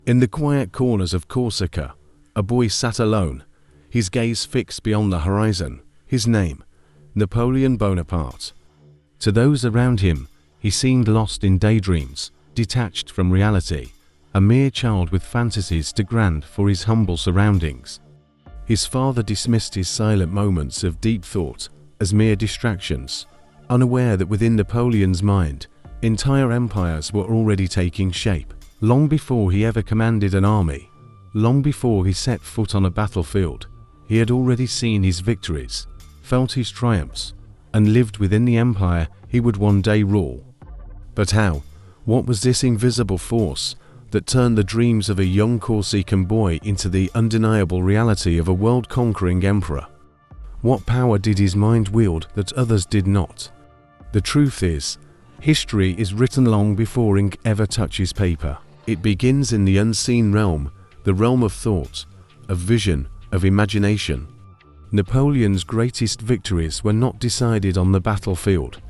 In the quiet corners of Corsica, a boy sat alone, his gaze fixed beyond the horizon, his name, Napoleon Bonaparte. To those around him, he seemed lost in daydreams, detached from reality, a mere child with fantasies too grand for his humble surroundings. His father dismissed his silent moments of deep thought as mere distractions, unaware that within Napoleon's mind, entire empires were already taking shape. Long before he ever commanded an army, long before he set foot on a battlefield, he had already seen his victories, felt his triumphs, and lived within the empire he would one day rule. But how? What was this invisible force that turned the dreams of a young Corsican boy into the undeniable reality of a world-conquering emperor? What power did his mind wield that others did not? The truth is, history is written long before ink ever touches paper. It begins in the unseen realm, the realm of thought, of vision, of imagination. Napoleon's greatest victories were not decided on the battlefield.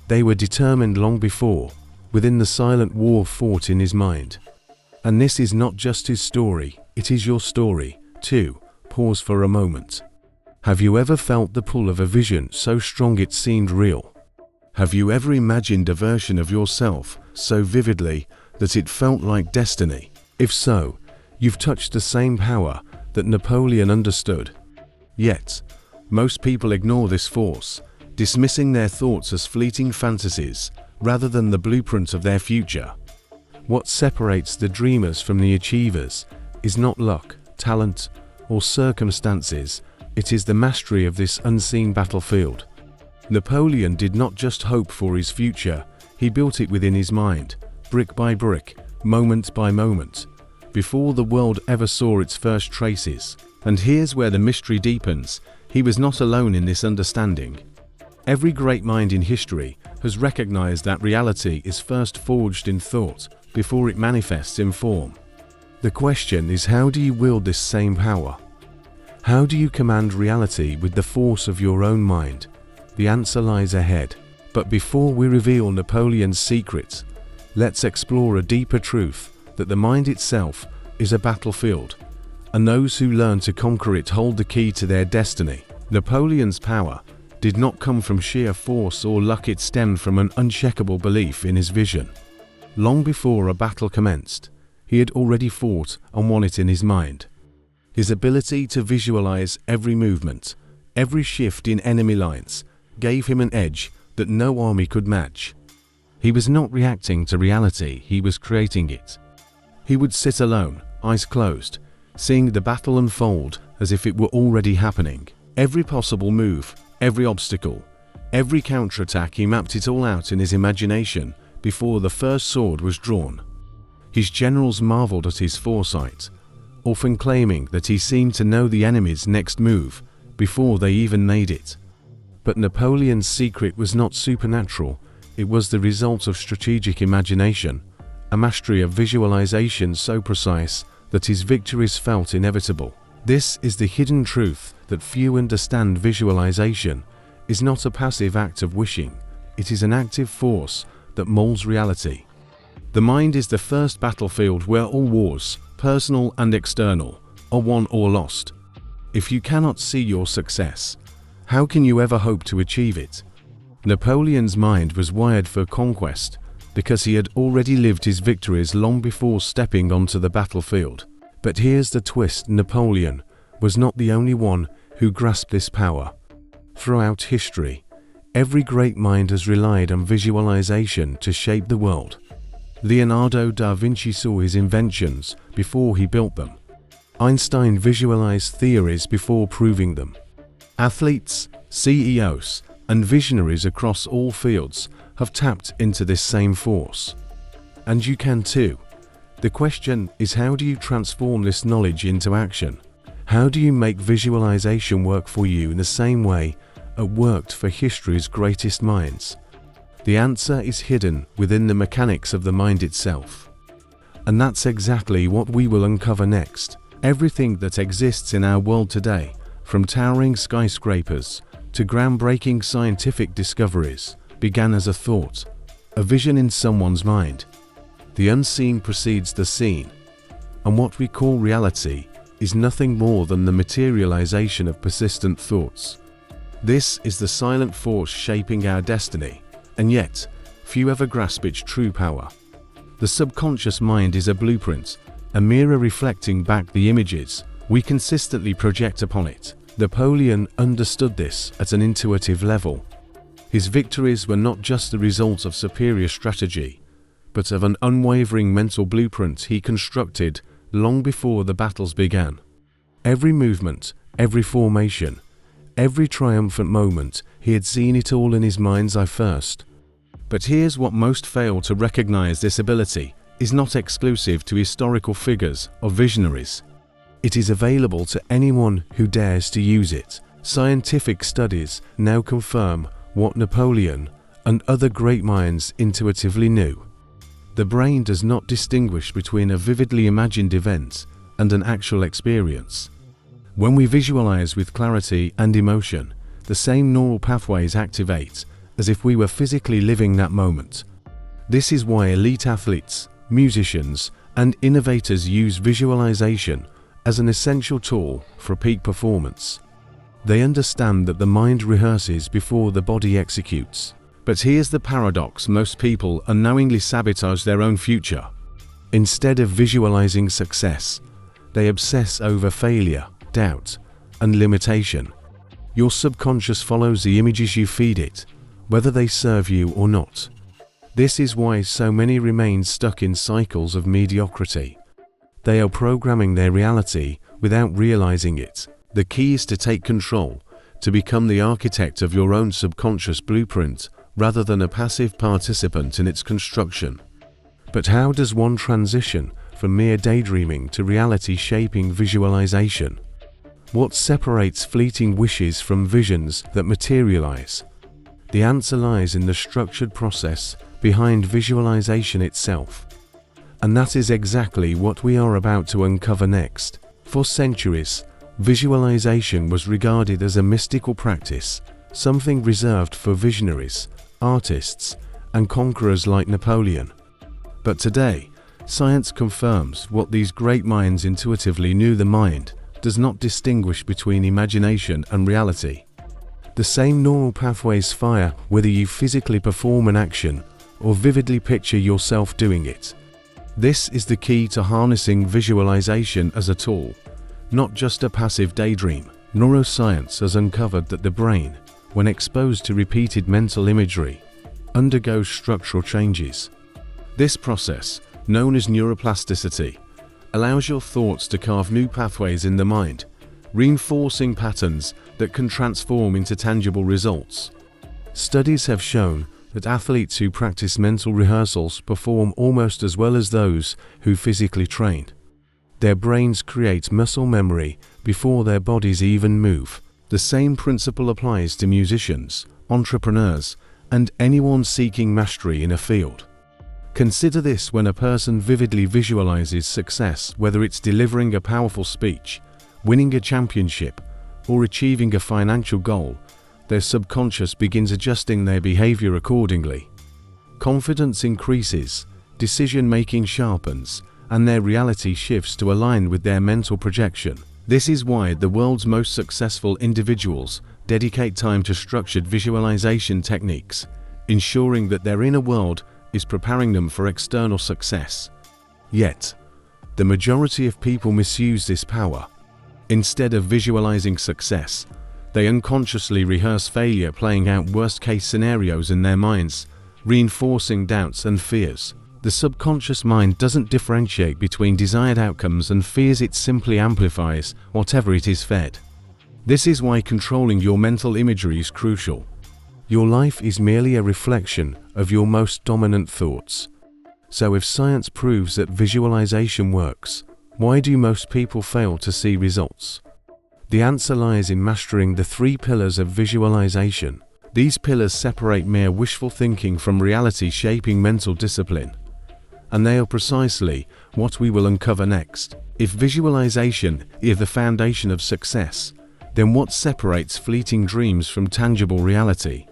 They were determined long before, within the silent war fought in his mind. And this is not just his story, it is your story, too. Pause for a moment. Have you ever felt the pull of a vision so strong it seemed real? Have you ever imagined a version of yourself so vividly that it felt like destiny? If so, you've touched the same power that Napoleon understood. Yet, most people ignore this force, dismissing their thoughts as fleeting fantasies rather than the blueprint of their future. What separates the dreamers from the achievers is not luck, talent, or circumstances, it is the mastery of this unseen battlefield. Napoleon did not just hope for his future, he built it within his mind, brick by brick, moment by moment, before the world ever saw its first traces. And here's where the mystery deepens. He was not alone in this understanding. Every great mind in history has recognized that reality is first forged in thought before it manifests in form. The question is, how do you wield this same power? How do you command reality with the force of your own mind? The answer lies ahead. But before we reveal Napoleon's secrets, let's explore a deeper truth, that the mind itself is a battlefield, and those who learn to conquer it hold the key to their destiny. Napoleon's power did not come from sheer force or luck, it stemmed from an unshakable belief in his vision. Long before a battle commenced, he had already fought and won it in his mind. His ability to visualize every movement, every shift in enemy lines, gave him an edge that no army could match. He was not reacting to reality, he was creating it. He would sit alone, eyes closed, seeing the battle unfold as if it were already happening. Every possible move, every obstacle, every counterattack, he mapped it all out in his imagination before the first sword was drawn. His generals marveled at his foresight, often claiming that he seemed to know the enemy's next move before they even made it. But Napoleon's secret was not supernatural, it was the result of strategic imagination, a mastery of visualization so precise that his victories felt inevitable. This is the hidden truth that few understand. Visualization is not a passive act of wishing, it is an active force that molds reality. The mind is the first battlefield where all wars, personal and external, are won or lost. If you cannot see your success, how can you ever hope to achieve it? Napoleon's mind was wired for conquest because he had already lived his victories long before stepping onto the battlefield. But here's the twist: Napoleon was not the only one who grasped this power. Throughout history, every great mind has relied on visualization to shape the world. Leonardo da Vinci saw his inventions before he built them. Einstein visualized theories before proving them. Athletes, CEOs, and visionaries across all fields have tapped into this same force. And you can too. The question is, how do you transform this knowledge into action? How do you make visualization work for you in the same way it worked for history's greatest minds? The answer is hidden within the mechanics of the mind itself. And that's exactly what we will uncover next. Everything that exists in our world today, from towering skyscrapers to groundbreaking scientific discoveries, began as a thought, a vision in someone's mind. The unseen precedes the seen. and what we call reality is nothing more than the materialization of persistent thoughts. This is the silent force shaping our destiny, and yet, few ever grasp its true power. The subconscious mind is a blueprint, a mirror reflecting back the images we consistently project upon it. Napoleon understood this at an intuitive level. His victories were not just the result of superior strategy, but of an unwavering mental blueprint he constructed long before the battles began. Every movement, every formation, every triumphant moment, he had seen it all in his mind's eye first. But here's what most fail to recognize: this ability is not exclusive to historical figures or visionaries. It is available to anyone who dares to use it. Scientific studies now confirm what Napoleon and other great minds intuitively knew. The brain does not distinguish between a vividly imagined event and an actual experience. When we visualize with clarity and emotion, the same neural pathways activate as if we were physically living that moment. This is why elite athletes, musicians, and innovators use visualization as an essential tool for peak performance. They understand that the mind rehearses before the body executes. But here's the paradox: most people unknowingly sabotage their own future. Instead of visualizing success, they obsess over failure, doubt, and limitation. Your subconscious follows the images you feed it, whether they serve you or not. This is why so many remain stuck in cycles of mediocrity. They are programming their reality without realizing it. The key is to take control, to become the architect of your own subconscious blueprint rather than a passive participant in its construction. But how does one transition from mere daydreaming to reality-shaping visualization? What separates fleeting wishes from visions that materialize? The answer lies in the structured process behind visualization itself. And that is exactly what we are about to uncover next. For centuries, visualization was regarded as a mystical practice, something reserved for visionaries, artists, and conquerors like Napoleon. But today, science confirms what these great minds intuitively knew: the mind does not distinguish between imagination and reality. The same neural pathways fire whether you physically perform an action or vividly picture yourself doing it. This is the key to harnessing visualization as a tool, not just a passive daydream. Neuroscience has uncovered that the brain, when exposed to repeated mental imagery, undergoes structural changes. This process, known as neuroplasticity, allows your thoughts to carve new pathways in the mind, reinforcing patterns that can transform into tangible results. Studies have shown that athletes who practice mental rehearsals perform almost as well as those who physically train. Their brains create muscle memory before their bodies even move. The same principle applies to musicians, entrepreneurs, and anyone seeking mastery in a field. Consider this: when a person vividly visualizes success, whether it's delivering a powerful speech, winning a championship, or achieving a financial goal, their subconscious begins adjusting their behavior accordingly. Confidence increases, decision-making sharpens, and their reality shifts to align with their mental projection. This is why the world's most successful individuals dedicate time to structured visualization techniques, ensuring that their inner world is preparing them for external success. Yet, the majority of people misuse this power. Instead of visualizing success, they unconsciously rehearse failure, playing out worst-case scenarios in their minds, reinforcing doubts and fears. The subconscious mind doesn't differentiate between desired outcomes and fears; it simply amplifies whatever it is fed. This is why controlling your mental imagery is crucial. Your life is merely a reflection of your most dominant thoughts. So if science proves that visualization works, why do most people fail to see results? The answer lies in mastering the 3 pillars of visualization. These pillars separate mere wishful thinking from reality-shaping mental discipline. And they are precisely what we will uncover next. If visualization is the foundation of success, then what separates fleeting dreams from tangible reality?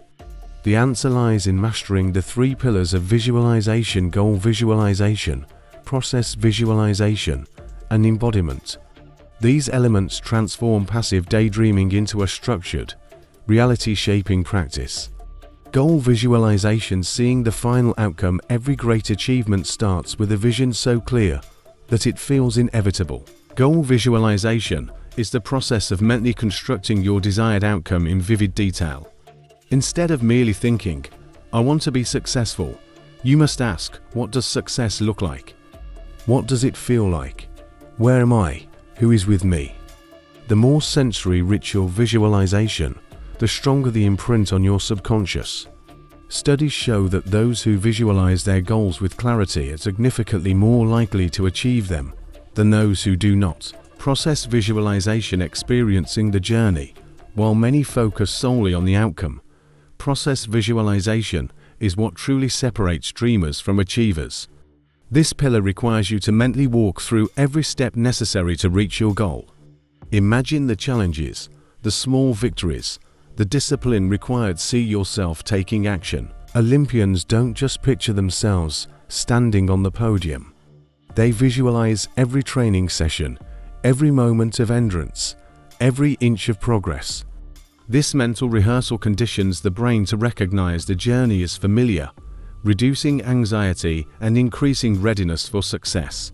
The answer lies in mastering the 3 pillars of visualization: goal visualization, process visualization, and embodiment. These elements transform passive daydreaming into a structured, reality-shaping practice. Goal visualization. Seeing the final outcome. Every great achievement starts with a vision so clear that it feels inevitable. Goal visualization is the process of mentally constructing your desired outcome in vivid detail. Instead of merely thinking, "I want to be successful," you must ask, what does success look like? What does it feel like? Where am I? Who is with me? The more sensory-rich your visualization, the stronger the imprint on your subconscious. Studies show that those who visualize their goals with clarity are significantly more likely to achieve them than those who do not. Process visualization. Experiencing the journey. While many focus solely on the outcome, process visualization is what truly separates dreamers from achievers. This pillar requires you to mentally walk through every step necessary to reach your goal. Imagine the challenges, the small victories, the discipline required. See yourself taking action. Olympians don't just picture themselves standing on the podium. They visualize every training session, every moment of endurance, every inch of progress. This mental rehearsal conditions the brain to recognize the journey as familiar, reducing anxiety and increasing readiness for success.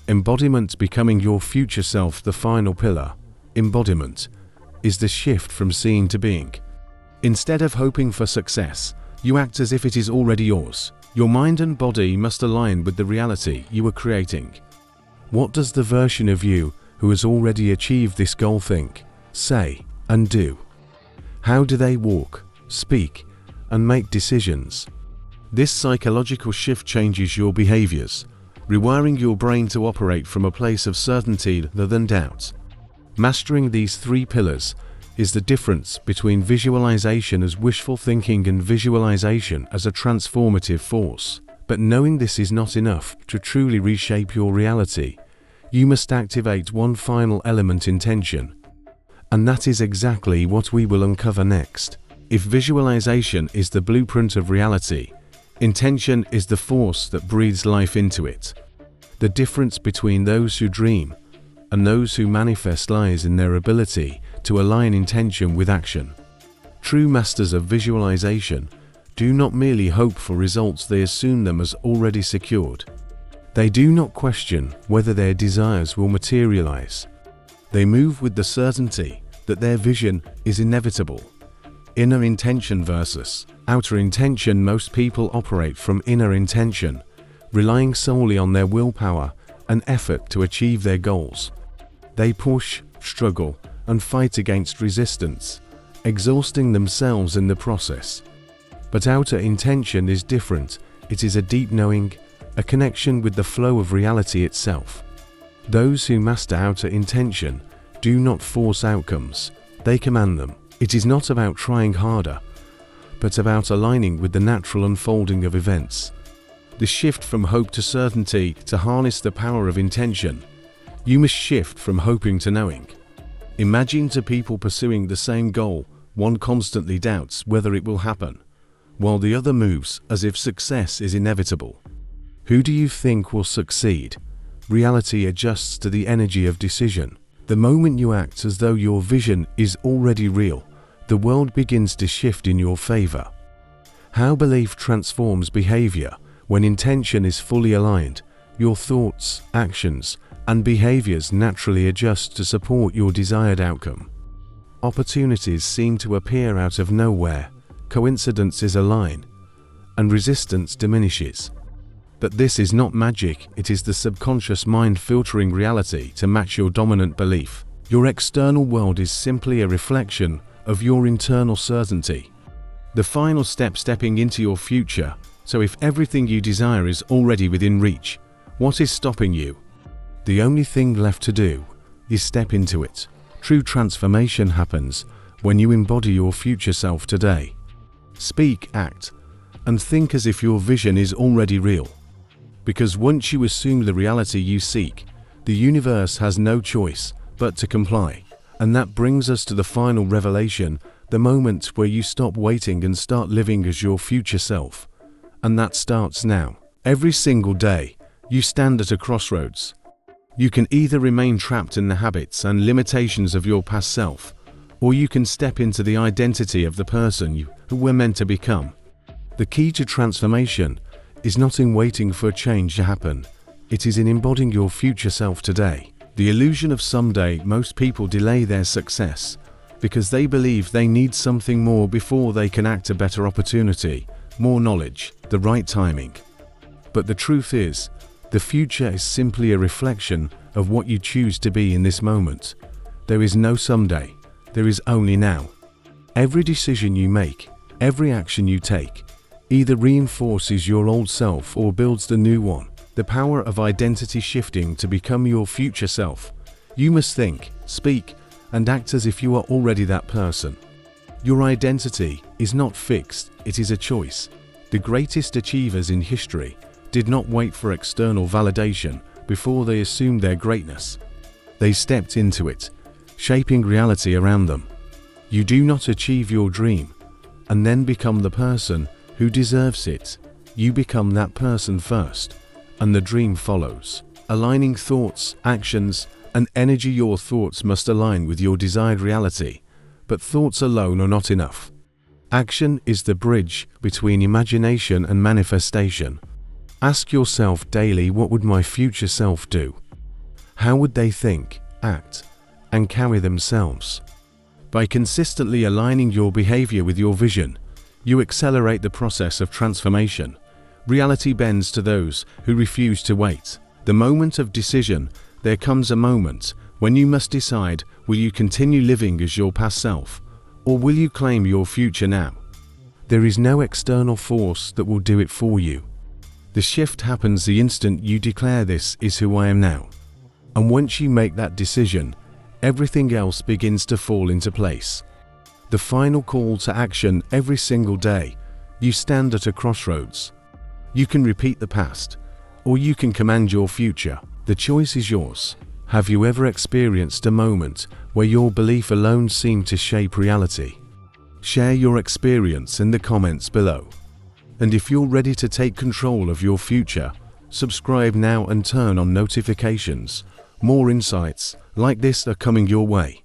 Embodiment. Becoming your future self. The final pillar, embodiment, is the shift from seeing to being. Instead of hoping for success, you act as if it is already yours. Your mind and body must align with the reality you are creating. What does the version of you who has already achieved this goal think, say, and do? How do they walk, speak, and make decisions? This psychological shift changes your behaviors, rewiring your brain to operate from a place of certainty rather than doubt. Mastering these three pillars is the difference between visualization as wishful thinking and visualization as a transformative force. But knowing this is not enough to truly reshape your reality. You must activate one final element: intention. And that is exactly what we will uncover next. If visualization is the blueprint of reality, intention is the force that breathes life into it. The difference between those who dream and those who manifest lies in their ability to align intention with action. True masters of visualization do not merely hope for results, they assume them as already secured. They do not question whether their desires will materialize. They move with the certainty that their vision is inevitable. Inner intention versus outer intention. Most people operate from inner intention, relying solely on their willpower and effort to achieve their goals. They push, struggle, and fight against resistance, exhausting themselves in the process. But outer intention is different. It is a deep knowing, a connection with the flow of reality itself. Those who master outer intention do not force outcomes, they command them. It is not about trying harder, but about aligning with the natural unfolding of events. The shift from hope to certainty. To harness the power of intention, you must shift from hoping to knowing. Imagine two people pursuing the same goal. One constantly doubts whether it will happen, while the other moves as if success is inevitable. Who do you think will succeed? Reality adjusts to the energy of decision. The moment you act as though your vision is already real, the world begins to shift in your favor. How belief transforms behavior. When intention is fully aligned, your thoughts, actions, and behaviors naturally adjust to support your desired outcome. Opportunities seem to appear out of nowhere, coincidences align, and resistance diminishes. But this is not magic, it is the subconscious mind filtering reality to match your dominant belief. Your external world is simply a reflection of your internal certainty. The final step, stepping into your future. So if everything you desire is already within reach, what is stopping you? The only thing left to do is step into it. True transformation happens when you embody your future self today. Speak, act, and think as if your vision is already real. Because once you assume the reality you seek, the universe has no choice but to comply. And that brings us to the final revelation, the moment where you stop waiting and start living as your future self. And that starts now. Every single day, you stand at a crossroads. You can either remain trapped in the habits and limitations of your past self, or you can step into the identity of the person you were meant to become. The key to transformation is not in waiting for change to happen, it is in embodying your future self today. The illusion of someday. Most people delay their success because they believe they need something more before they can act. A better opportunity, more knowledge, the right timing. But the truth is, the future is simply a reflection of what you choose to be in this moment. There is no someday, there is only now. Every decision you make, every action you take, either reinforces your old self or builds the new one. The power of identity shifting to become your future self. You must think, speak, and act as if you are already that person. Your identity is not fixed, it is a choice. The greatest achievers in history did not wait for external validation before they assumed their greatness. They stepped into it, shaping reality around them. You do not achieve your dream and then become the person who deserves it. You become that person first, and the dream follows. Aligning thoughts, actions, and energy. Your thoughts must align with your desired reality, but thoughts alone are not enough. Action is the bridge between imagination and manifestation. Ask yourself daily, what would my future self do? How would they think, act, and carry themselves? By consistently aligning your behavior with your vision, you accelerate the process of transformation. Reality bends to those who refuse to wait. The moment of decision. There comes a moment when you must decide, will you continue living as your past self, or will you claim your future now? There is no external force that will do it for you. The shift happens the instant you declare, this is who I am now. And once you make that decision, everything else begins to fall into place. The final call to action. Every single day, you stand at a crossroads. You can repeat the past, or you can command your future. The choice is yours. Have you ever experienced a moment where your belief alone seemed to shape reality? Share your experience in the comments below. And if you're ready to take control of your future, subscribe now and turn on notifications. More insights like this are coming your way.